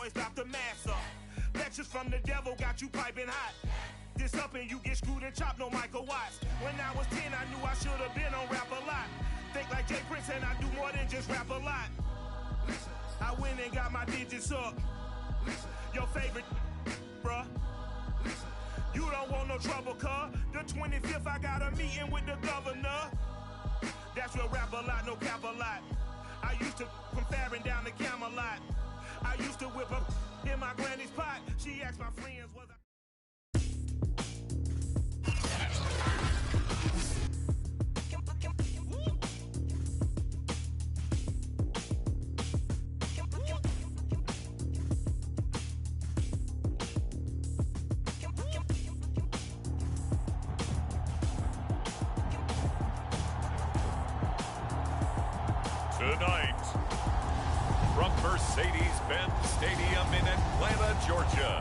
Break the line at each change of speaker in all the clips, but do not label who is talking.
boys about to mass up. Lectures from the devil got you piping hot. This up and you get screwed and chopped, no Michael Watts. When I was 10, I knew I should have been on Rap a Lot. Think like Jay Prince and I do more than just rap a lot. I went and got my digits up. Your favorite, bruh. You don't want no trouble, cuz. The 25th, I got a meeting with the governor. That's real rap a lot, no cap a lot. I used to from Farron down to Camelot. I used to whip up in my granny's pot. She asked my friends, was I...
Tonight, from Mercedes-Benz Stadium in Atlanta, Georgia,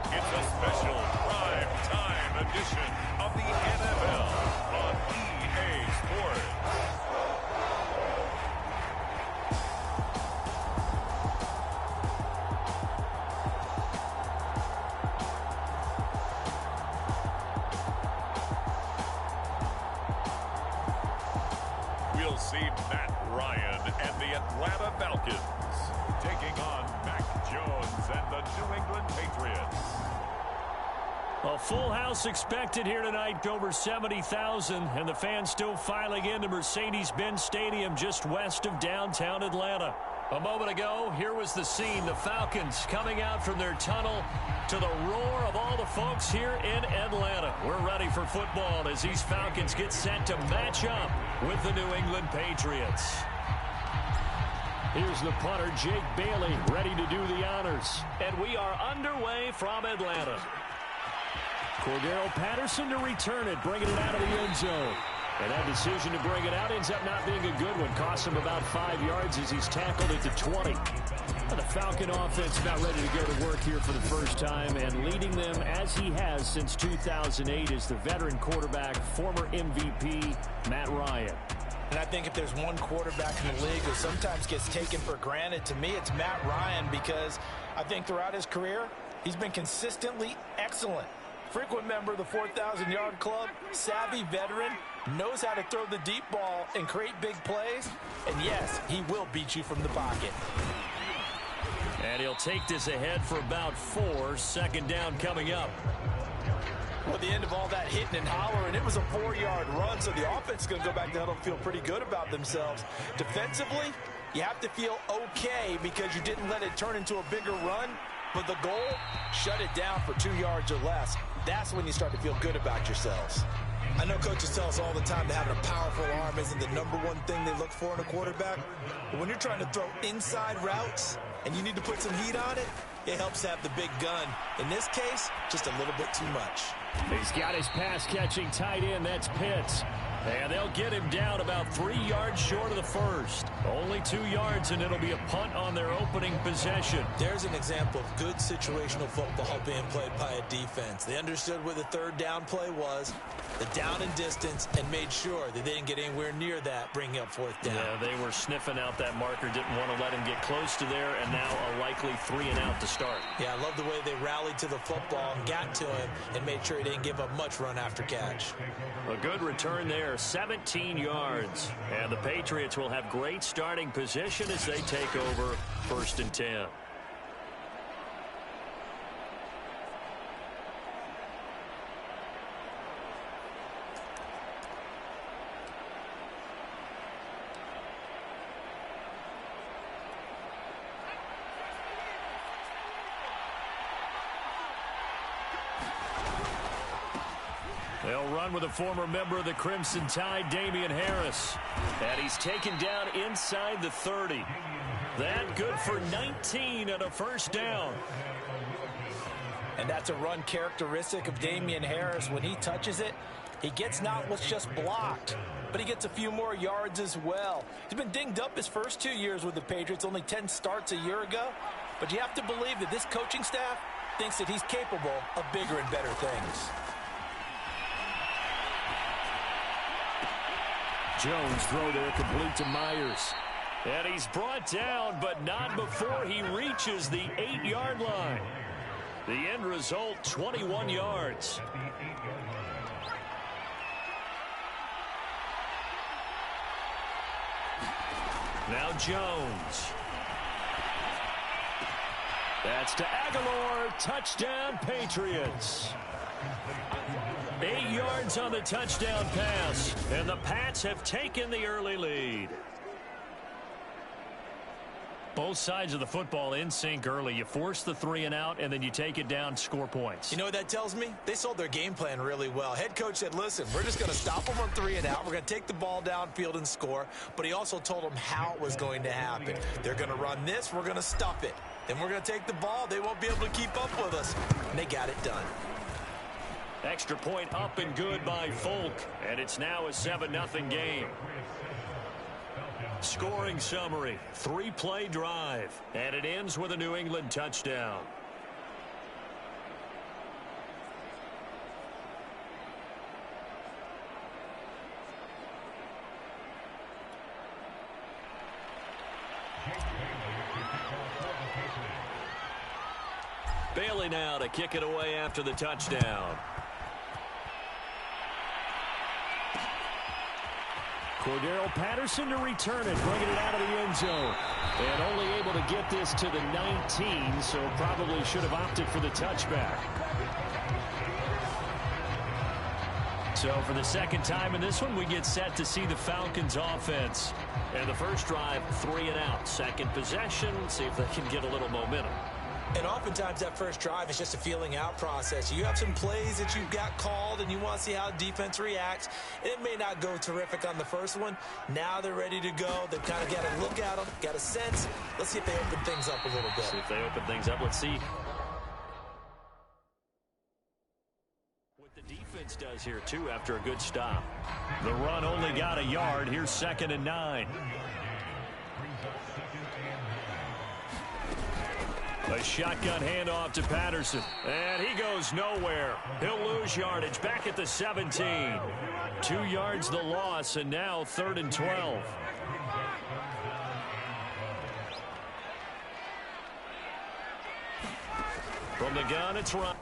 it's a special prime time edition of the NFL on EA Sports. We'll see Matt Ryan and the Atlanta Falcons taking on Mac Jones and the New England Patriots.
A full house expected here tonight, over 70,000, and the fans still filing into Mercedes-Benz Stadium just west of downtown Atlanta. A moment ago, here was the scene. The Falcons coming out from their tunnel to the roar of all the folks here in Atlanta. We're ready for football as these Falcons get set to match up with the New England Patriots. Here's the punter, Jake Bailey, ready to do the honors. And we are underway from Atlanta. Cordero Patterson to return it, bringing it out of the end zone. And that decision to bring it out ends up not being a good one. Costs him about 5 yards as he's tackled at the 20. And the Falcon offense about ready to go to work here for the first time, and leading them as he has since 2008 is the veteran quarterback, former MVP, Matt Ryan.
And I think if there's one quarterback in the league who sometimes gets taken for granted, to me it's Matt Ryan, because I think throughout his career, he's been consistently excellent. Frequent member of the 4,000-yard club, savvy veteran, knows how to throw the deep ball and create big plays. And yes, he will beat you from the pocket.
And he'll take this ahead for about 4. Second down coming up.
Well, at the end of all that hitting and hollering, it was a 4-yard run, so the offense is going to go back to huddle and feel pretty good about themselves. Defensively, you have to feel okay because you didn't let it turn into a bigger run. But the goal, shut it down for 2 yards or less. That's when you start to feel good about yourselves. I know coaches tell us all the time that having a powerful arm isn't the #1 thing they look for in a quarterback. But when you're trying to throw inside routes and you need to put some heat on it, it helps have the big gun. In this case, just a little bit too much.
He's got his pass-catching tight end. That's Pitts. And they'll get him down about 3 yards short of the first. Only 2 yards, and it'll be a punt on their opening possession.
There's an example of good situational football being played by a defense. They understood where the third down play was, the down and distance, and made sure that they didn't get anywhere near that, bringing up 4th down.
Yeah, they were sniffing out that marker, didn't want to let him get close to there, and now a likely 3 and out to start.
Yeah, I love the way they rallied to the football and got to him and made sure he didn't give up much run after catch.
A good return there, 17 yards. And the Patriots will have great starting position as they take over 1st and 10. They'll run with a former member of the Crimson Tide, Damian Harris. And he's taken down inside the 30. That good for 19 and a 1st down.
And that's a run characteristic of Damian Harris. When he touches it, he gets not what's just blocked, but he gets a few more yards as well. He's been dinged up his first 2 years with the Patriots, only 10 starts a year ago. But you have to believe that this coaching staff thinks that he's capable of bigger and better things.
Jones throw there complete to Myers. And he's brought down, but not before he reaches the 8-yard line. The end result, 21 yards. Now Jones. That's to Aguilar. Touchdown, Patriots. 8 yards on the touchdown pass, and the Pats have taken the early lead. Both sides of the football in sync early. You force the 3 and out, and then you take it down, score points.
You know what that tells me? They sold their game plan really well. Head coach said, listen, we're just going to stop them on 3 and out. We're going to take the ball downfield and score. But he also told them how it was going to happen. They're going to run this. We're going to stuff it. Then we're going to take the ball. They won't be able to keep up with us. And they got it done.
Extra point up and good by Folk. And it's now a 7-0 game. Scoring summary, 3-play drive, and it ends with a New England touchdown. Bailey now to kick it away after the touchdown. Cordero Patterson to return it, bringing it out of the end zone. And only able to get this to the 19, so probably should have opted for the touchback. So for the second time in this one, we get set to see the Falcons offense. And the first drive, 3 and out. Second possession, see if they can get a little momentum.
And oftentimes that first drive is just a feeling out process. You have some plays that you've got called and you want to see how defense reacts. It may not go terrific on the first one. Now they're ready to go. They've kind of got to look at them, got a sense. Let's see if they open things up a little bit.
See if they open things up. Let's see what the defense does here, too, after a good stop. The run only got a yard. Here's 2nd and 9. A shotgun handoff to Patterson. And he goes nowhere. He'll lose yardage back at the 17. 2 yards the loss, and now 3rd and 12. From the gun, it's Ryan.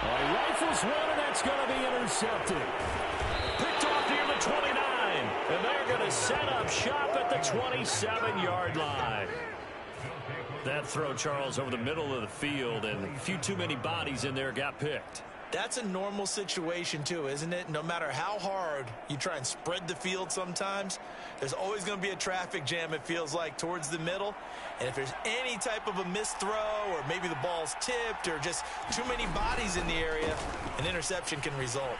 Rifles one, and that's going to be intercepted. Picked off near the 29, and they're going to set up shop at the 27-yard line. That throw, Charles, over the middle of the field, and a few too many bodies in there got picked.
That's a normal situation, too, isn't it? No matter how hard you try and spread the field sometimes, there's always going to be a traffic jam, it feels like, towards the middle. And if there's any type of a missed throw or maybe the ball's tipped or just too many bodies in the area, an interception can result.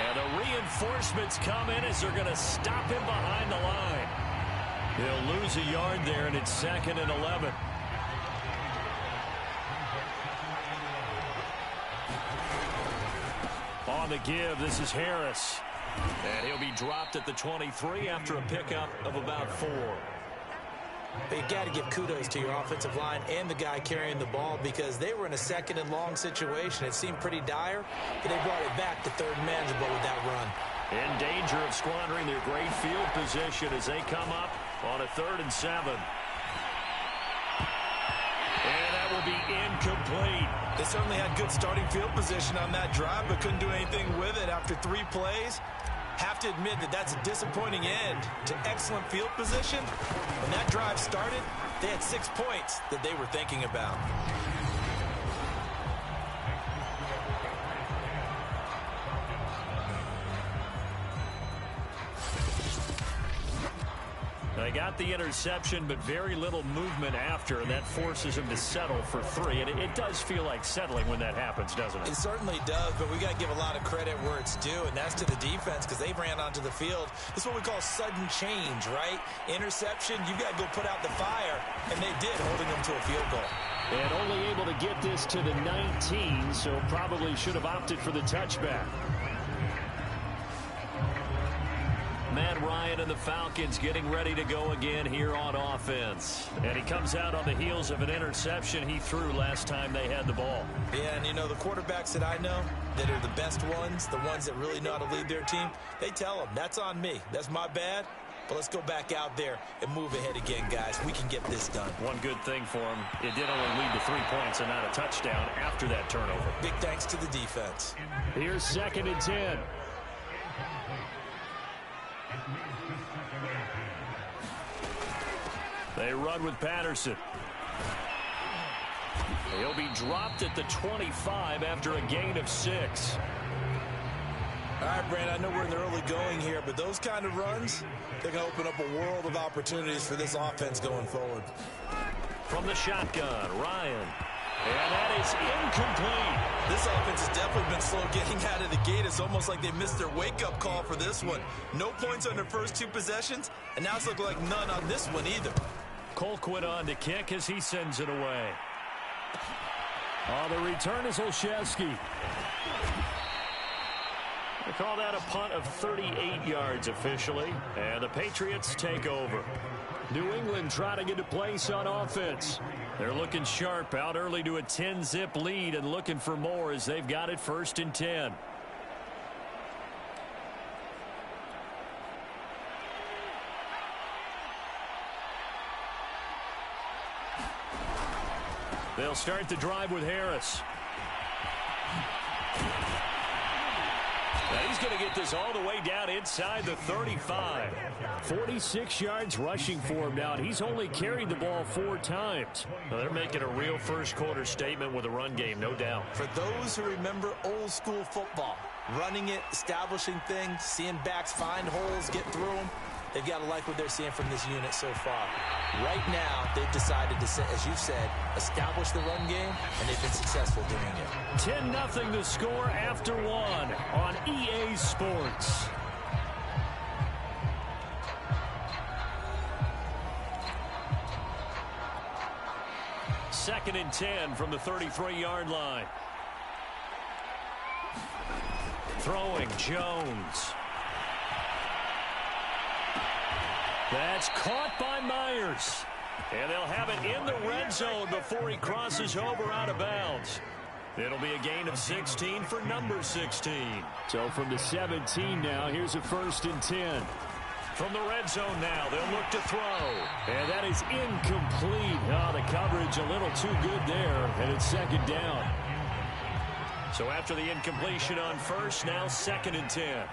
And the reinforcements come in as they're going to stop him behind the line. He'll lose a yard there, and it's 2nd and 11. On the give, this is Harris. And he'll be dropped at the 23 after a pickup of about 4.
But you got to give kudos to your offensive line and the guy carrying the ball because they were in a 2nd and long situation. It seemed pretty dire, but they brought it back to 3rd and manageable with that run.
In danger of squandering their great field position as they come up on a 3rd and 7. And that will be incomplete.
They certainly had good starting field position on that drive, but couldn't do anything with it after 3 plays. Have to admit that that's a disappointing end to excellent field position. When that drive started, they had 6 points that they were thinking about.
They got the interception, but very little movement after, and that forces them to settle for 3. And it does feel like settling when that happens, doesn't it?
It certainly does, but we got to give a lot of credit where it's due, and that's to the defense because they ran onto the field. This is what we call sudden change, right? Interception, you got to go put out the fire, and they did, holding them to a field goal.
And only able to get this to the 19, so probably should have opted for the touchback. Matt Ryan and the Falcons getting ready to go again here on offense. And he comes out on the heels of an interception he threw last time they had the ball.
Yeah, and you know, the quarterbacks that I know that are the best ones, the ones that really know how to lead their team, they tell them, that's on me. That's my bad. But let's go back out there and move ahead again, guys. We can get this done. One good thing for him, it did only lead to 3 points and not a touchdown after that turnover. Big thanks to the defense.
Here's 2nd and 10. They run with Patterson. He'll be dropped at the 25 after a gain of 6.
All right, Brand, I know we're in the early going here, but those kind of runs, they're going to open up a world of opportunities for this offense going forward.
From the shotgun, Ryan. And that is incomplete.
This offense has definitely been slow getting out of the gate. It's almost like they missed their wake-up call for this one. No points on their first 2 possessions, and now it's looking like none on this one either.
Colquitt on to kick as he sends it away. The return is Olszewski. They call that a punt of 38 yards officially, and the Patriots take over. New England trying to get a place on offense. They're looking sharp, out early to a 10-zip lead and looking for more as they've got it 1st and 10. They'll start the drive with Harris. Now he's going to get this all the way down inside the 35. 46 yards rushing for him now, and he's only carried the ball 4 times. Well, they're making a real first-quarter statement with a run game, no doubt.
For those who remember old-school football, running it, establishing things, seeing backs find holes, get through them, they've got to like what they're seeing from this unit so far. Right now, they've decided to, as you said, establish the run game, and they've been successful doing it.
10-0 the score after 1 on EA Sports. Second and 10 from the 33-yard line. Throwing Jones. That's caught by Myers. And they'll have it in the red zone before he crosses over out of bounds. It'll be a gain of 16 for number 16. So from the 17 now, here's a 1st and 10. From the red zone now, they'll look to throw. And that is incomplete. The coverage a little too good there, and it's 2nd down. So after the incompletion on 1st, now 2nd and 10.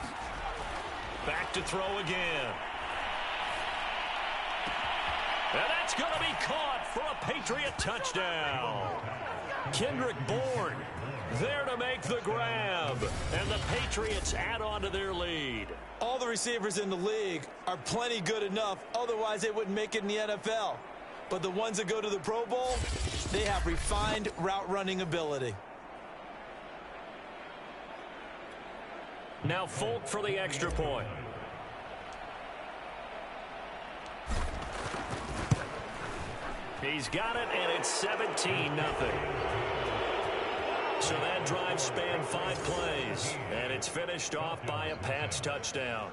Back to throw again. And that's going to be caught for a Patriot touchdown. Kendrick Bourne there to make the grab. And the Patriots add on to their lead.
All the receivers in the league are plenty good enough. Otherwise, they wouldn't make it in the NFL. But the ones that go to the Pro Bowl, they have refined route running ability.
Now Folk for the extra point. He's got it, and it's 17-0. So that drive spanned 5 plays, and it's finished off by a Pats touchdown.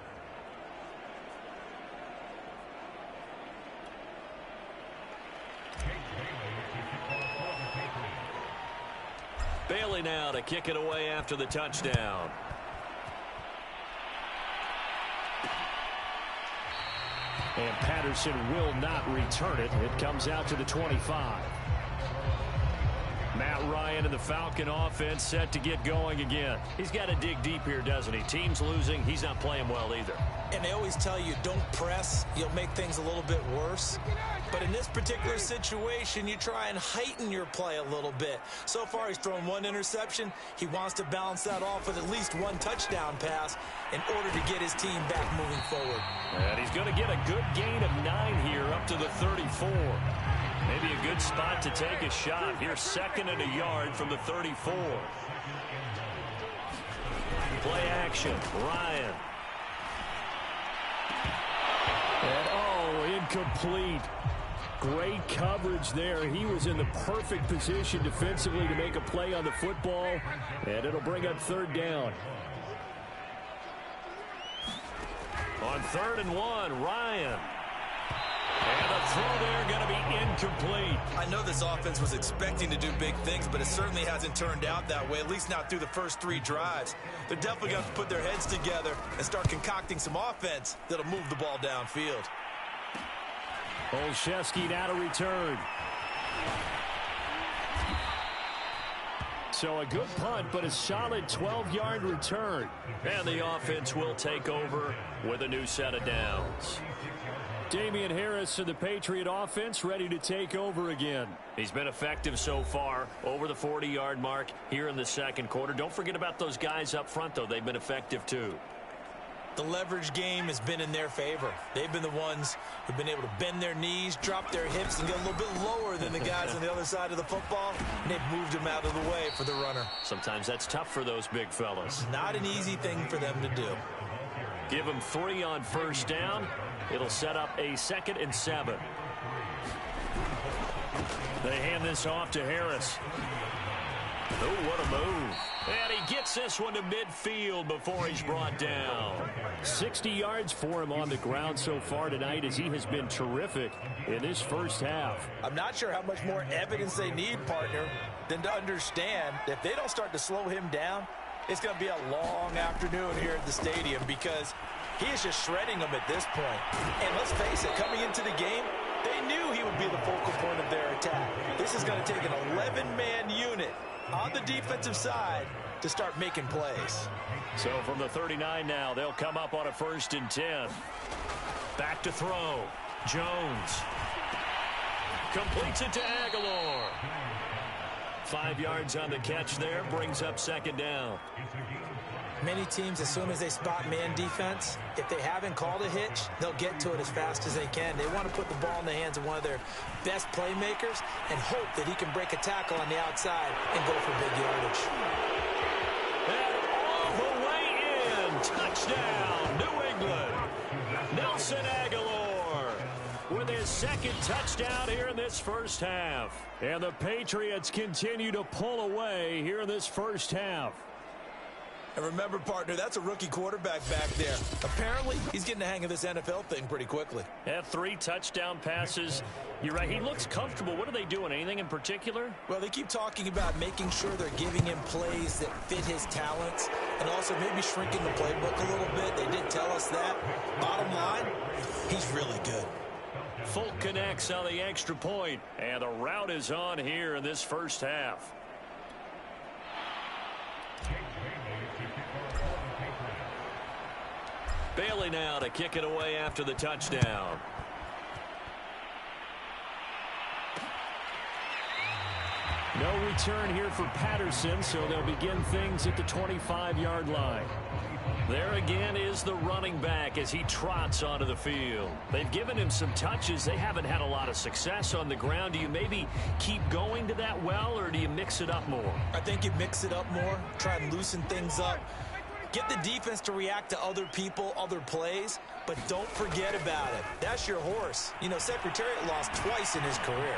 Bailey now to kick it away after the touchdown. And Patterson will not return it. It comes out to the 25. Matt Ryan and the Falcon offense set to get going again. He's got to dig deep here, doesn't he? Team's losing. He's not playing well either.
And they always tell you, don't press. You'll make things a little bit worse. But in this particular situation, you try and heighten your play a little bit. So far, he's thrown one interception. He wants to balance that off with at least one touchdown pass in order to get his team back moving forward.
And he's going to get a good gain of 9 here up to the 34. Maybe a good spot to take a shot. Here's 2nd and a yard from the 34. Play action. Ryan. And, incomplete. Great coverage there. He was in the perfect position defensively to make a play on the football, and it'll bring up 3rd down. On 3rd and 1, Ryan. And the throw there going to be incomplete.
I know this offense was expecting to do big things, but it certainly hasn't turned out that way, at least not through the first 3 drives. They're definitely going to have to put their heads together and start concocting some offense that'll move the ball downfield.
Olszewski now to return. So a good punt, but a solid 12-yard return. And the offense will take over with a new set of downs. Damian Harris and the Patriot offense ready to take over again. He's been effective so far, over the 40-yard mark here in the 2nd quarter. Don't forget about those guys up front, though. They've been effective, too.
The leverage game has been in their favor. They've been the ones who've been able to bend their knees, drop their hips, and get a little bit lower than the guys on the other side of the football, and they've moved them out of the way for the runner.
Sometimes that's tough for those big fellas.
Not an easy thing for them to do.
Give them 3 on 1st down. It'll set up a 2nd and 7. They hand this off to Harris. Oh, what a move. And he gets this one to midfield before he's brought down. 60 yards for him on the ground so far tonight, as he has been terrific in this first half.
I'm not sure how much more evidence they need, partner, than to understand that if they don't start to slow him down, it's going to be a long afternoon here at the stadium, because he is just shredding them at this point. And let's face it, coming into the game, they knew he would be the focal point of their attack. This is going to take an 11-man unit on the defensive side to start making plays.
So from the 39 now, they'll come up on a 1st and 10. Back to throw. Jones completes it to Aguilar. 5 yards on the catch there, brings up 2nd down.
Many teams, as soon as they spot man defense, if they haven't called a hitch, they'll get to it as fast as they can. They want to put the ball in the hands of one of their best playmakers and hope that he can break a tackle on the outside and go for big yardage.
And all the way in. Touchdown, New England. Nelson Aguilar with his 2nd touchdown here in this first half. And the Patriots continue to pull away here in this first half.
And remember, partner, that's a rookie quarterback back there. Apparently, he's getting the hang of this NFL thing pretty quickly.
Had 3 touchdown passes. You're right, he looks comfortable. What are they doing? Anything in particular?
Well, they keep talking about making sure they're giving him plays that fit his talents and also maybe shrinking the playbook a little bit. They did tell us that. Bottom line, he's really good.
Folk connects on the extra point, and the route is on here in this first half. Bailey now to kick it away after the touchdown. No return here for Patterson, so they'll begin things at the 25-yard line. There again is the running back as he trots onto the field. They've given him some touches. They haven't had a lot of success on the ground. Do you maybe keep going to that well, or do you mix it up more?
I think you mix it up more, try and loosen things up. Get the defense to react to other people, other plays, but don't forget about it. That's your horse. You know, Secretariat lost twice in his career.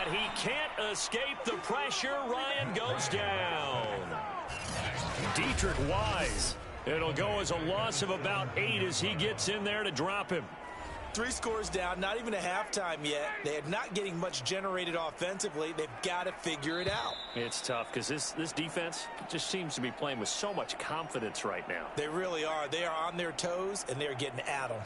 And he can't escape the pressure. Ryan goes down. Dietrich Wise. It'll go as a loss of about 8 as he gets in there to drop him.
3 scores down, not even a halftime yet. They are not getting much generated offensively. They've got to figure it out.
It's tough because this defense just seems to be playing with so much confidence right now.
They really are. They are on their toes, and they're getting at them.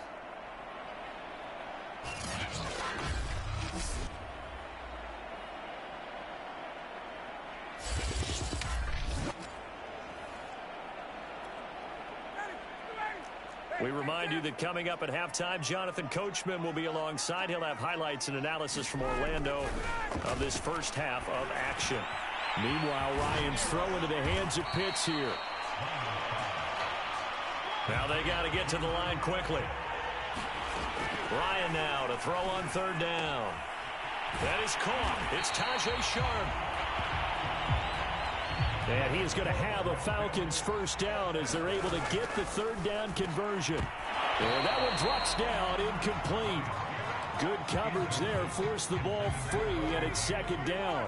We remind you that coming up at halftime, Jonathan Coachman will be alongside. He'll have highlights and analysis from Orlando of this first half of action. Meanwhile, Ryan's throw into the hands of Pitts here. Now they got to get to the line quickly. Ryan now to throw on third down. That is caught. It's Tajay Sharp. And he is going to have a Falcons first down as they're able to get the third down conversion. And that one drops down, incomplete. Good coverage there, forced the ball free, and it's second down.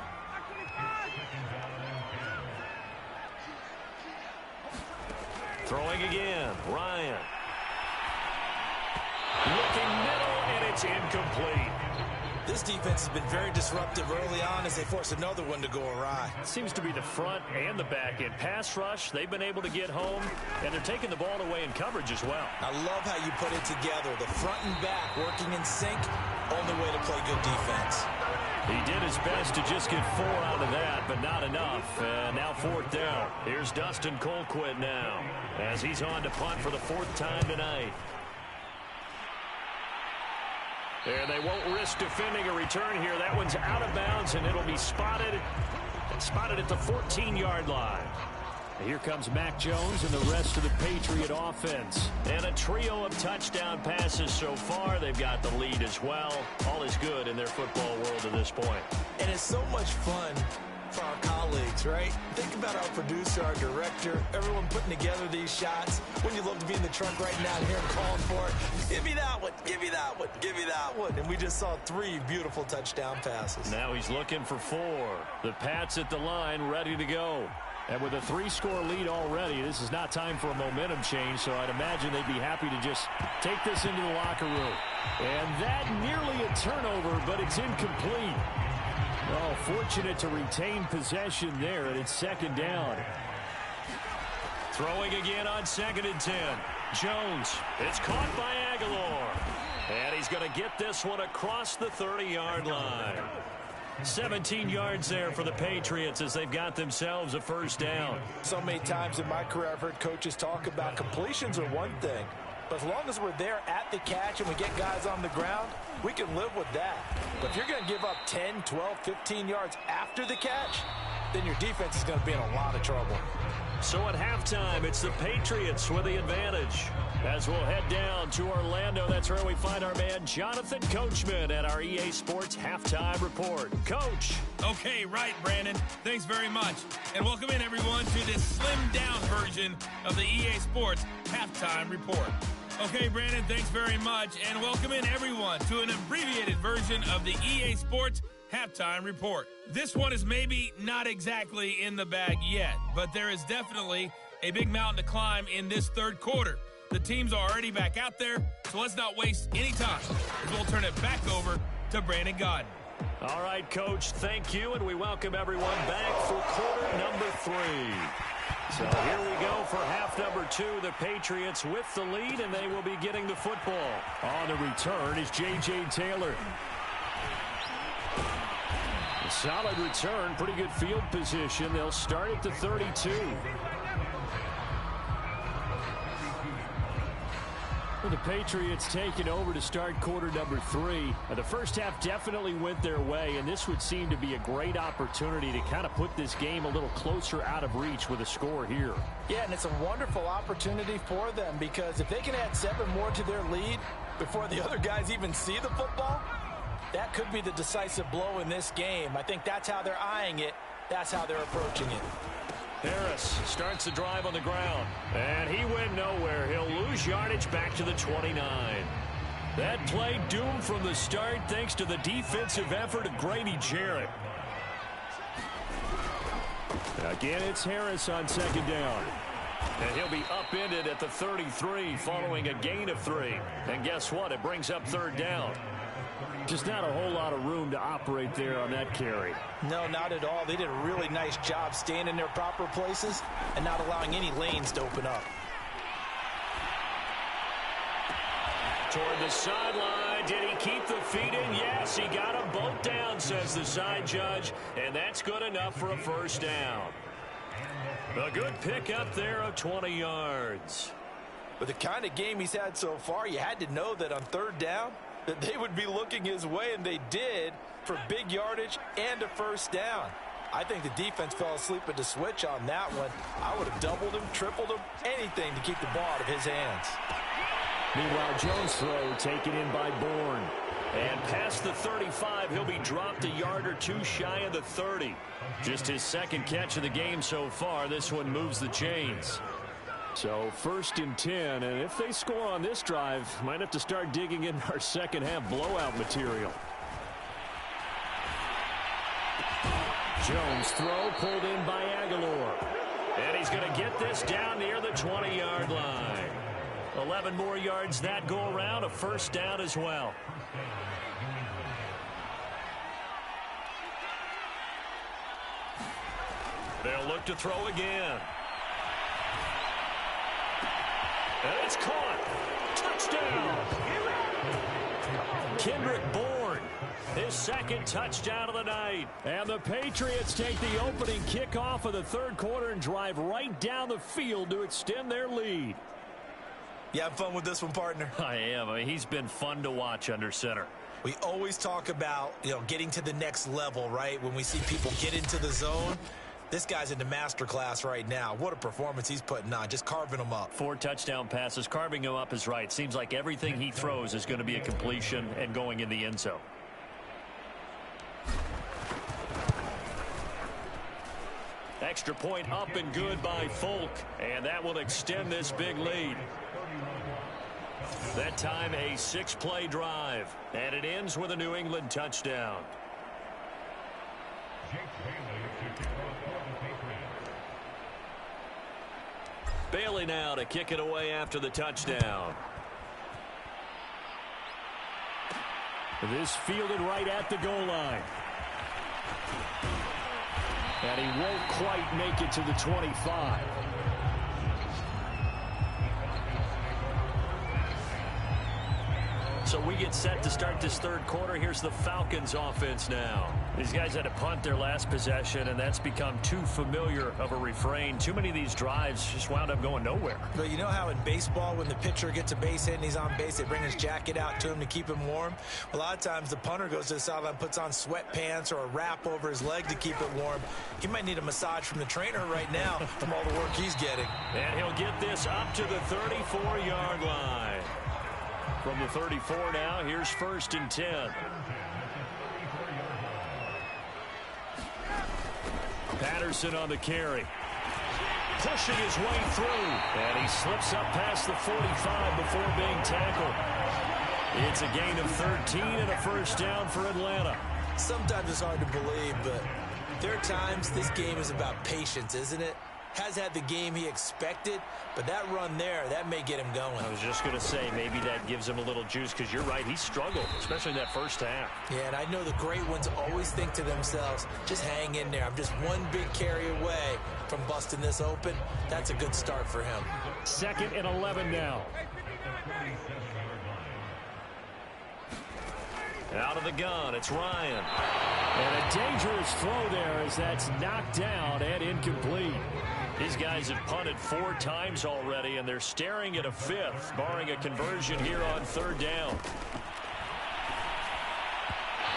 Throwing again, Ryan. Looking middle, and it's incomplete.
This defense has been very disruptive early on as they force another one to go awry.
It seems to be the front and the back end. Pass rush, they've been able to get home, and they're taking the ball away in coverage as well.
I love how you put it together. The front and back working in sync, only way to play good defense.
He did his best to just get 4 out of that, but not enough. And now fourth down. Here's Dustin Colquitt now as he's on to punt for the 4th time tonight. And they won't risk defending a return here. That one's out of bounds, and it'll be spotted at the 14-yard line. Here comes Mac Jones and the rest of the Patriot offense. And a trio of touchdown passes so far. They've got the lead as well. All is good in their football world at this point.
And it's so much fun for our colleagues, right? Think about our producer, our director, everyone putting together these shots. Wouldn't you love to be in the truck right now and hear him calling for it? Give me that one, give me that one, give me that one. And we just saw 3 beautiful touchdown passes.
Now he's looking for 4. The Pats at the line, ready to go. And with a 3-score lead already, this is not time for a momentum change, so I'd imagine they'd be happy to just take this into the locker room. And that nearly a turnover, but it's incomplete. Oh, fortunate to retain possession there, and it's second down. Throwing again on 2nd and 10. Jones, it's caught by Aguilar. And he's going to get this one across the 30-yard line. 17 yards there for the Patriots as they've got themselves a first down.
So many times in my career I've heard coaches talk about completions are one thing, but as long as we're there at the catch and we get guys on the ground, we can live with that. But if you're going to give up 10, 12, 15 yards after the catch, then your defense is going to be in a lot of trouble.
So at halftime, it's the Patriots with the advantage. As we'll head down to Orlando, that's where we find our man Jonathan Coachman at our EA Sports Halftime Report. Coach.
Okay, right, Brandon. Thanks very much. And welcome in, everyone, to this slimmed-down version of the EA Sports Halftime Report. Okay, Brandon, thanks very much. And welcome in, everyone, to an abbreviated version of the EA Sports Halftime Report. This one is maybe not exactly in the bag yet, but there is definitely a big mountain to climb in this third quarter. The teams are already back out there, so let's not waste any time, as we'll turn it back over to Brandon Godden.
All right, Coach, thank you, and we welcome everyone back for quarter number 3. So here we go for half number 2. The Patriots with the lead, and they will be getting the football. On the return is J.J. Taylor. A solid return, pretty good field position. They'll start at the 32. Well, the Patriots taking over to start quarter number 3. The first half definitely went their way, and this would seem to be a great opportunity to kind of put this game a little closer out of reach with a score here.
Yeah, and it's a wonderful opportunity for them because if they can add 7 more to their lead before the other guys even see the football, that could be the decisive blow in this game. I think that's how they're eyeing it. That's how they're approaching it.
Harris starts the drive on the ground, and he went nowhere. He'll lose yardage back to the 29. That play doomed from the start thanks to the defensive effort of Grady Jarrett. Again, it's Harris on second down. And he'll be upended at the 33 following a gain of 3. And guess what? It brings up third down. Just not a whole lot of room to operate there on that carry.
No, not at all. They did a really nice job staying in their proper places and not allowing any lanes to open up.
Toward the sideline. Did he keep the feet in? Yes, he got them both down, says the side judge. And that's good enough for a first down. A good pickup there of 20 yards.
With the kind of game he's had so far, you had to know that on third down that they would be looking his way, and they did, for big yardage and a first down. I think the defense fell asleep at the switch on that one. I would have doubled him, tripled him, anything to keep the ball out of his hands.
Meanwhile, Jones' throw taken in by Bourne. And past the 35, he'll be dropped a yard or two shy of the 30. Just his second catch of the game so far. This one moves the chains. So 1st and 10, and if they score on this drive, might have to start digging in our second half blowout material. Jones' throw pulled in by Aguilar. And he's going to get this down near the 20-yard line. 11 more yards that go around, a first down as well. They'll look to throw again. And it's caught. Touchdown. Kendrick Bourne, his second touchdown of the night. And the Patriots take the opening kickoff of the third quarter and drive right down the field to extend their lead.
You have fun with this one, partner?
I am. I mean, he's been fun to watch under center.
We always talk about, getting to the next level, right? When we see people get into the zone. This guy's in the master class right now. What a performance he's putting on, just carving them up.
4 touchdown passes. Carving him up is right. Seems like everything he throws is going to be a completion and going in the end zone. Extra point up and good by Folk. And that will extend this big lead. That time a 6-play drive. And it ends with a New England touchdown. Bailey now to kick it away after the touchdown. This fielded right at the goal line. And he won't quite make it to the 25. So we get set to start this third quarter. Here's the Falcons offense now. These guys had to punt their last possession, and that's become too familiar of a refrain. Too many of these drives just wound up going nowhere.
But you know how in baseball, when the pitcher gets a base hit and he's on base, they bring his jacket out to him to keep him warm? A lot of times the punter goes to the sideline, puts on sweatpants or a wrap over his leg to keep it warm. He might need a massage from the trainer right now from all the work he's getting.
And he'll get this up to the 34-yard line. From the 34 now, here's 1st and 10. Patterson on the carry. Pushing his way through. And he slips up past the 45 before being tackled. It's a gain of 13 and a first down for Atlanta.
Sometimes it's hard to believe, but there are times this game is about patience, isn't it? Has had the game he expected, but that run there, that may get him going.
I was just going to say, maybe that gives him a little juice, because you're right, he struggled, especially in that first half.
Yeah, and I know the great ones always think to themselves, just hang in there. I'm just one big carry away from busting this open. That's a good start for him.
2nd and 11 now. Out of the gun, it's Ryan. And a dangerous throw there as that's knocked down and incomplete. These guys have punted 4 times already, and they're staring at a 5th, barring a conversion here on 3rd down.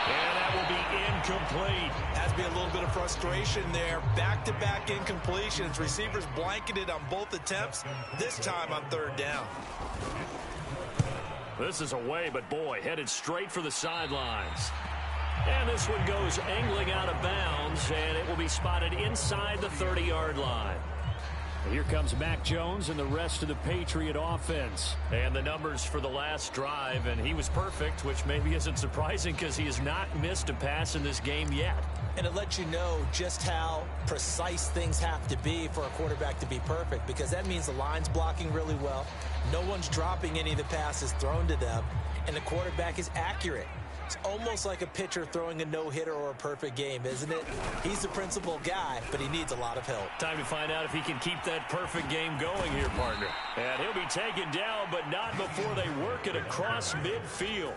And that will be incomplete.
Has to be a little bit of frustration there. Back-to-back incompletions. Receivers blanketed on both attempts, this time on 3rd down.
This is away, but boy, headed straight for the sidelines. And this one goes angling out of bounds, and it will be spotted inside the 30-yard line. Here comes Mac Jones and the rest of the Patriot offense. And the numbers for the last drive, and he was perfect, which maybe isn't surprising because he has not missed a pass in this game yet.
And it lets you know just how precise things have to be for a quarterback to be perfect, because that means the line's blocking really well, no one's dropping any of the passes thrown to them, and the quarterback is accurate. It's almost like a pitcher throwing a no-hitter or a perfect game, isn't it? He's the principal guy, but he needs a lot of help.
Time to find out if he can keep that perfect game going here, partner. And he'll be taken down, but not before they work it across midfield.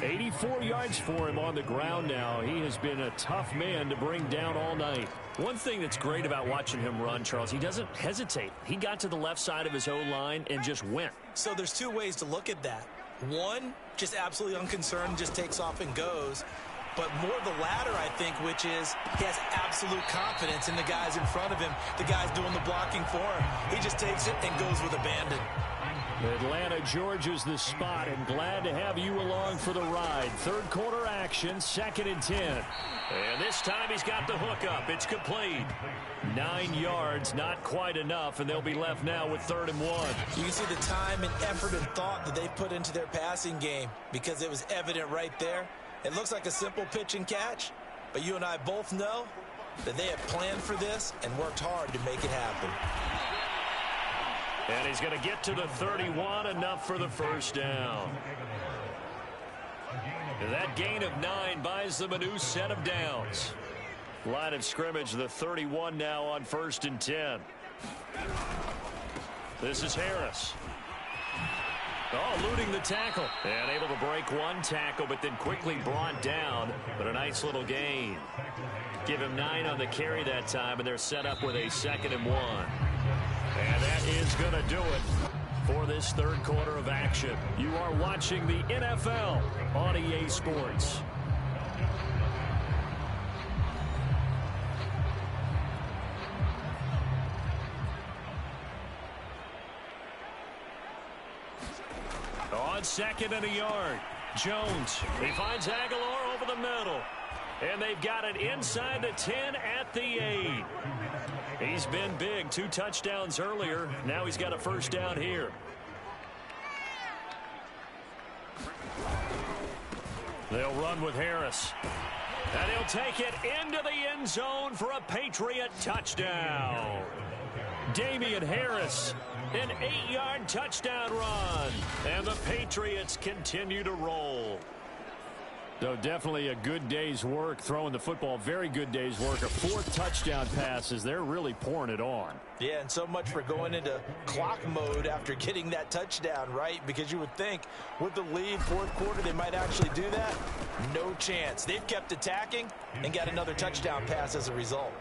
84 yards for him on the ground now. He has been a tough man to bring down all night. One thing that's great about watching him run, Charles, he doesn't hesitate. He got to the left side of his O-line and just went.
So there's two ways to look at that. One, just absolutely unconcerned, just takes off and goes. But more the latter, I think, which is he has absolute confidence in the guys in front of him, the guys doing the blocking for him. He just takes it and goes with abandon.
Atlanta, Georgia's the spot, and glad to have you along for the ride. Third quarter action, 2nd and 10. And this time he's got the hook up. It's complete. 9 yards, not quite enough, and they'll be left now with 3rd and 1.
You can see the time and effort and thought that they put into their passing game because it was evident right there. It looks like a simple pitch and catch, but you and I both know that they have planned for this and worked hard to make it happen.
And he's going to get to the 31, enough for the first down. That gain of 9 buys them a new set of downs. Line of scrimmage, the 31 now on 1st and 10. This is Harris. Oh, eluding the tackle. And able to break one tackle, but then quickly brought down. But a nice little gain. Give him 9 on the carry that time, and they're set up with a 2nd and 1. And that is going to do it for this third quarter of action. You are watching the NFL on EA Sports. On 2nd and a yard, Jones. He finds Aguilar over the middle. And they've got it inside the 10 at the 8. He's been big. 2 touchdowns earlier. Now he's got a first down here. They'll run with Harris. And he'll take it into the end zone for a Patriot touchdown. Damian Harris, an 8-yard touchdown run. And the Patriots continue to roll. So definitely a good day's work throwing the football. Very good day's work. A 4th touchdown passes. They're really pouring it on.
Yeah, and so much for going into clock mode after getting that touchdown, right? Because you would think with the lead, 4th quarter, they might actually do that. No chance. They've kept attacking and got another touchdown pass as a result.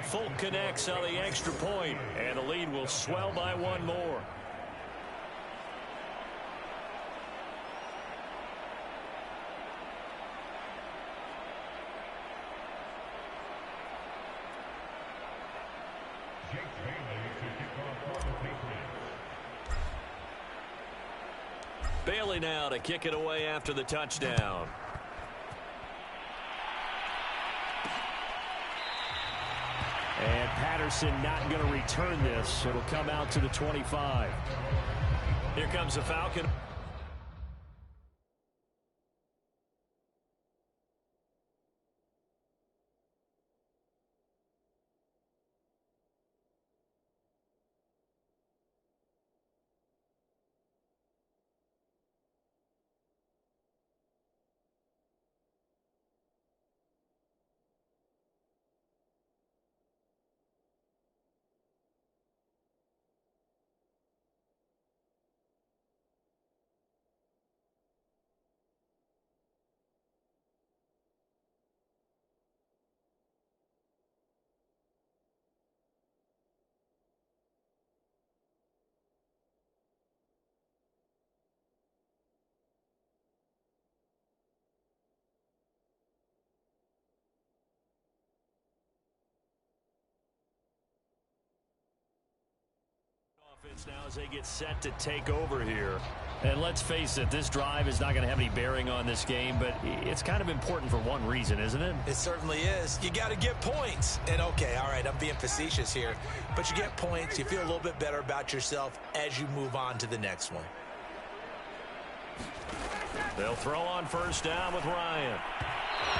Folk connects on the extra point, and the lead will swell by 1 more. Bailey now to kick it away after the touchdown. And Patterson not going to return this. It'll come out to the 25. Here comes the Falcon. Now as they get set to take over here. And let's face it, this drive is not going to have any bearing on this game, but it's kind of important for one reason, isn't it?
It certainly is. You got to get points. And okay, all right, I'm being facetious here, but you get points, you feel a little bit better about yourself as you move on to the next one.
They'll throw on first down with Ryan.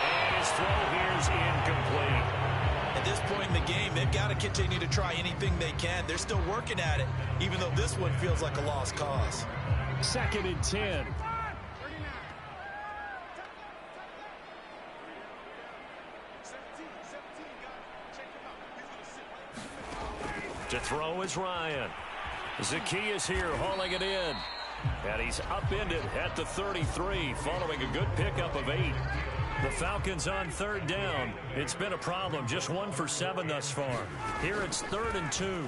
And his throw here is incomplete.
At this point in the game, they've got to continue to try anything they can. They're still working at it, even though this one feels like a lost cause.
2nd and 10. To throw is Ryan. Zacchaeus here hauling it in. And he's upended at the 33 following a good pickup of 8. The Falcons on 3rd down. It's been a problem. Just 1 for 7 thus far. Here it's 3rd and 2. And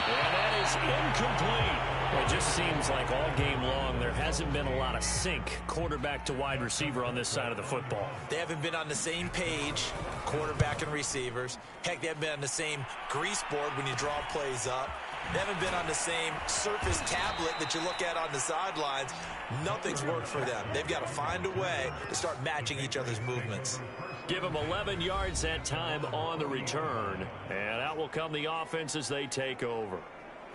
that is incomplete. It just seems like all game long there hasn't been a lot of sync quarterback to wide receiver on this side of the football.
They haven't been on the same page, quarterback and receivers. Heck, they haven't been on the same grease board when you draw plays up. They haven't been on the same Surface tablet that you look at on the sidelines. Nothing's worked for them. They've got to find a way to start matching each other's movements.
Give them 11 yards that time on the return. And out will come the offense as they take over.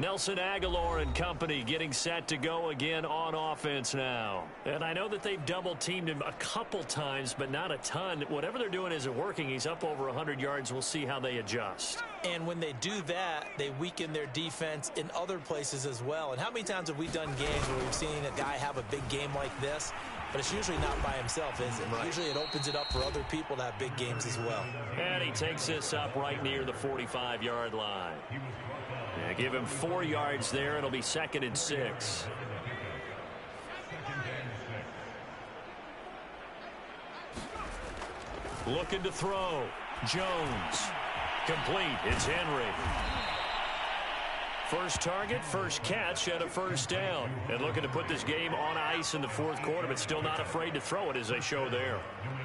Nelson Aguilar and company getting set to go again on offense now. And I know that they've double-teamed him a couple times, but not a ton. Whatever they're doing isn't working. He's up over 100 yards. We'll see how they adjust.
And when they do that, they weaken their defense in other places as well. And how many times have we done games where we've seen a guy have a big game like this? But it's usually not by himself, is it? Right. Usually it opens it up for other people to have big games as well.
And he takes this up right near the 45-yard line. Yeah, give him 4 yards there. It'll be 2nd and 6. Looking to throw. Jones. Complete. It's Henry. First target, first catch, and a 1st down. And looking to put this game on ice in the 4th quarter, but still not afraid to throw it as they show there.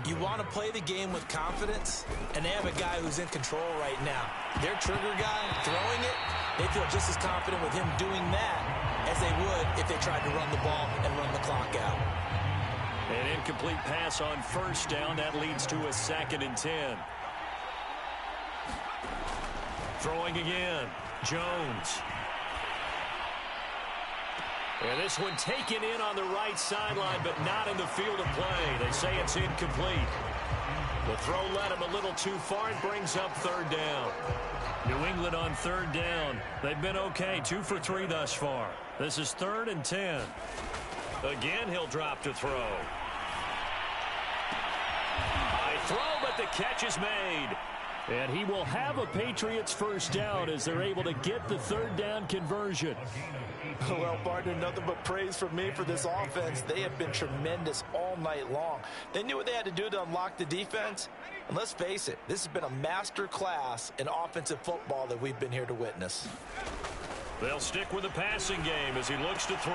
You want to play the game with confidence, and they have a guy who's in control right now. Their trigger guy throwing it, they feel just as confident with him doing that as they would if they tried to run the ball and run the clock out.
An incomplete pass on 1st down. That leads to a 2nd and 10. Throwing again. Jones. And this one taken in on the right sideline, but not in the field of play. They say it's incomplete. The throw led him a little too far. It brings up 3rd down. New England on 3rd down. They've been okay. 2 for 3 thus far. This is 3rd and 10. Again, he'll drop to throw. High throw, but the catch is made. And he will have a Patriots 1st down as they're able to get the 3rd down conversion.
Well, partner, nothing but praise from me for this offense. They have been tremendous all night long. They knew what they had to do to unlock the defense. And let's face it, this has been a master class in offensive football that we've been here to witness.
They'll stick with the passing game as he looks to throw.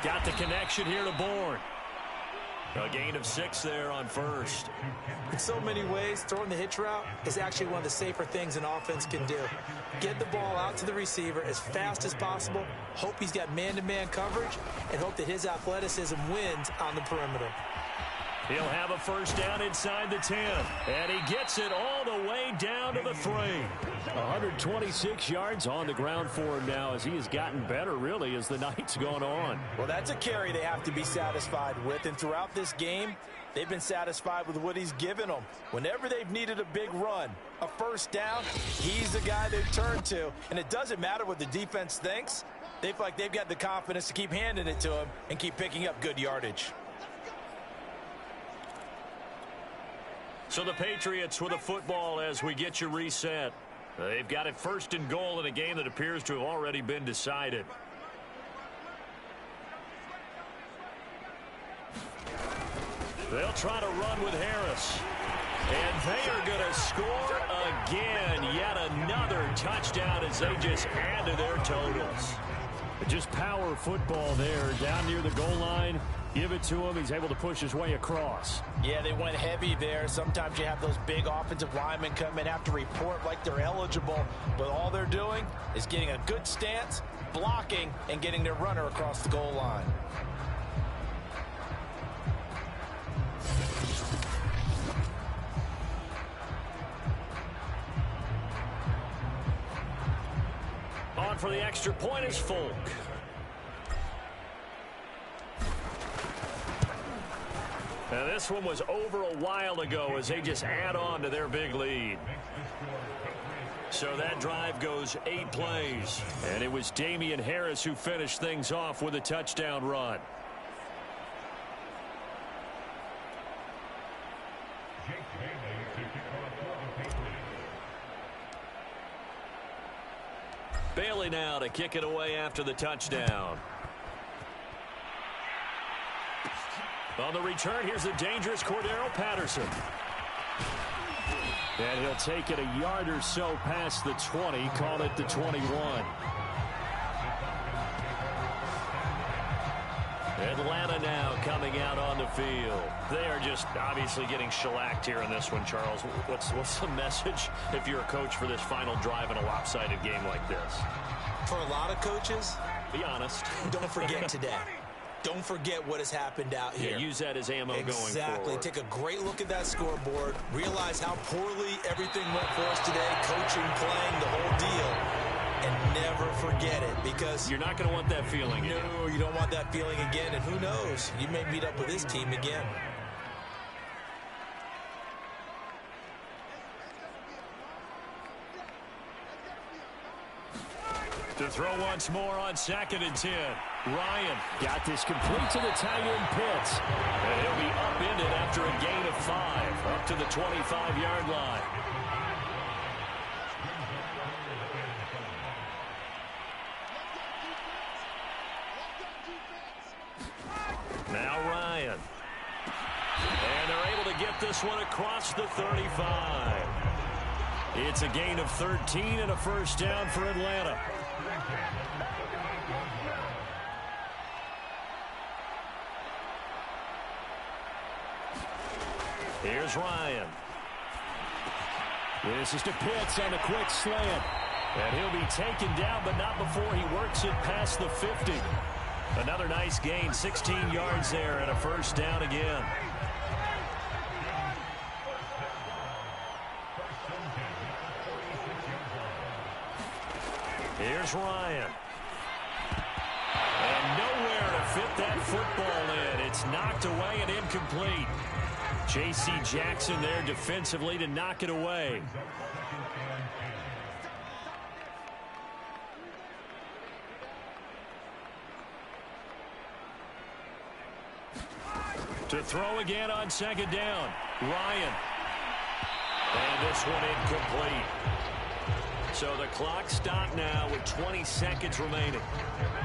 Got the connection here to Bourne. A gain of 6 there on 1st.
In so many ways, throwing the hitch route is actually one of the safer things an offense can do. Get the ball out to the receiver as fast as possible, hope he's got man-to-man coverage, and hope that his athleticism wins on the perimeter.
He'll have a 1st down inside the 10. And he gets it all the way down to the 3. 126 yards on the ground for him now as he has gotten better, really, as the night's gone on.
Well, that's a carry they have to be satisfied with. And throughout this game, they've been satisfied with what he's given them. Whenever they've needed a big run, a 1st down, he's the guy they've turned to. And it doesn't matter what the defense thinks. They feel like they've got the confidence to keep handing it to him and keep picking up good yardage.
So the Patriots with a football as we get you reset. They've got it 1st and goal in a game that appears to have already been decided. They'll try to run with Harris. And they are going to score again. Yet another touchdown as they just add to their totals. Just power football there down near the goal line. Give it to him. He's able to push his way across.
Yeah, they went heavy there. Sometimes you have those big offensive linemen come in, have to report like they're eligible. But all they're doing is getting a good stance, blocking, and getting their runner across the goal line.
On for the extra point is Folk. Now this one was over a while ago as they just add on to their big lead. So that drive goes 8 plays. And it was Damian Harris who finished things off with a touchdown run. Bailey now to kick it away after the touchdown. On the return, here's the dangerous Cordero Patterson. And he'll take it a yard or so past the 20, call it the 21. Atlanta now coming out on the field. They are just obviously getting shellacked here in this one, Charles. What's the message if you're a coach for this final drive in a lopsided game like this?
For a lot of coaches,
be honest.
Don't forget today. Don't forget what has happened out here.
Yeah, use that as ammo going forward.
Exactly. Take a great look at that scoreboard. Realize how poorly everything went for us today. Coaching, playing, the whole deal. And never forget it, because
you're not going to want that feeling again.
No, you don't want that feeling again. And who knows? You may meet up with this team again.
To throw once more on 2nd and 10. Ryan got this complete to the tight end Pitts. And he'll be upended after a gain of 5, up to the 25-yard line. Now Ryan. And they're able to get this one across the 35. It's a gain of 13 and a first down for Atlanta. Here's Ryan. This is to Pitts on a quick slant. And he'll be taken down, but not before he works it past the 50. Another nice gain, 16 yards there, and a first down again. Here's Ryan. And nowhere to fit that football in. It's knocked away and incomplete. J.C. Jackson there defensively to knock it away. To throw again on 2nd down. Ryan. And this one incomplete. So the clock stopped now with 20 seconds remaining.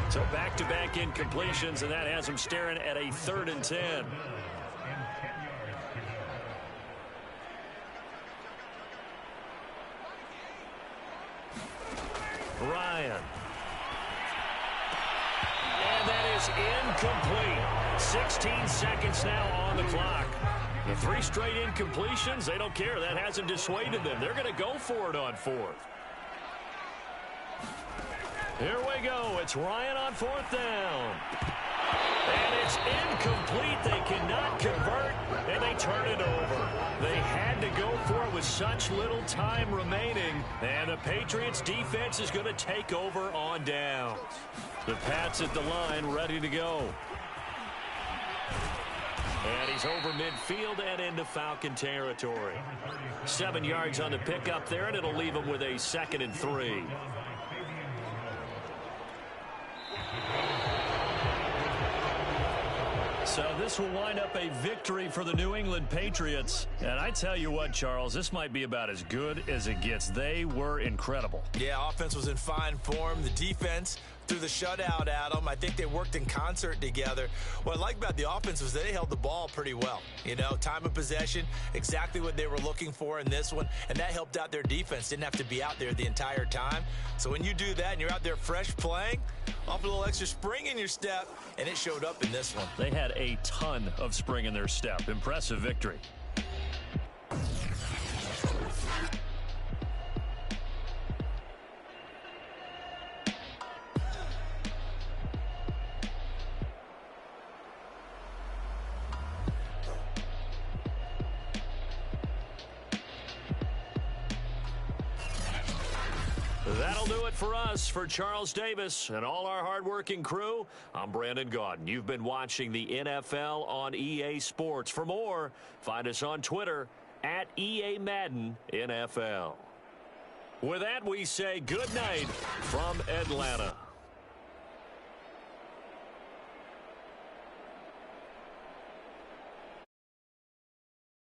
So back-to-back incompletions, and that has them staring at a 3rd and 10. Ryan. And that is incomplete. 16 seconds now on the clock. The 3 straight incompletions, they don't care. That hasn't dissuaded them. They're going to go for it on 4th. Here we go. It's Ryan on 4th down. And it's incomplete. They cannot convert, and they turn it over. They had to go for it with such little time remaining, and the Patriots defense is going to take over on downs. The Pats at the line ready to go. And he's over midfield and into Falcon territory. 7 yards on the pickup there, and it'll leave him with a 2nd and 3. So this will wind up a victory for the New England Patriots. And I tell you what, Charles, this might be about as good as it gets. They were incredible.
Yeah, offense was in fine form. The defense threw the shutout at them. I think they worked in concert together. What I like about the offense was they held the ball pretty well. You know, time of possession, exactly what they were looking for in this one. And that helped out their defense. Didn't have to be out there the entire time. So when you do that and you're out there fresh playing, off a little extra spring in your step, and it showed up in this one.
They had a ton of spring in their step. Impressive victory. That'll do it for us. For Charles Davis and all our hardworking crew, I'm Brandon Gaudin. You've been watching the NFL on EA Sports. For more, find us on Twitter at EA Madden NFL. With that, we say good night from Atlanta.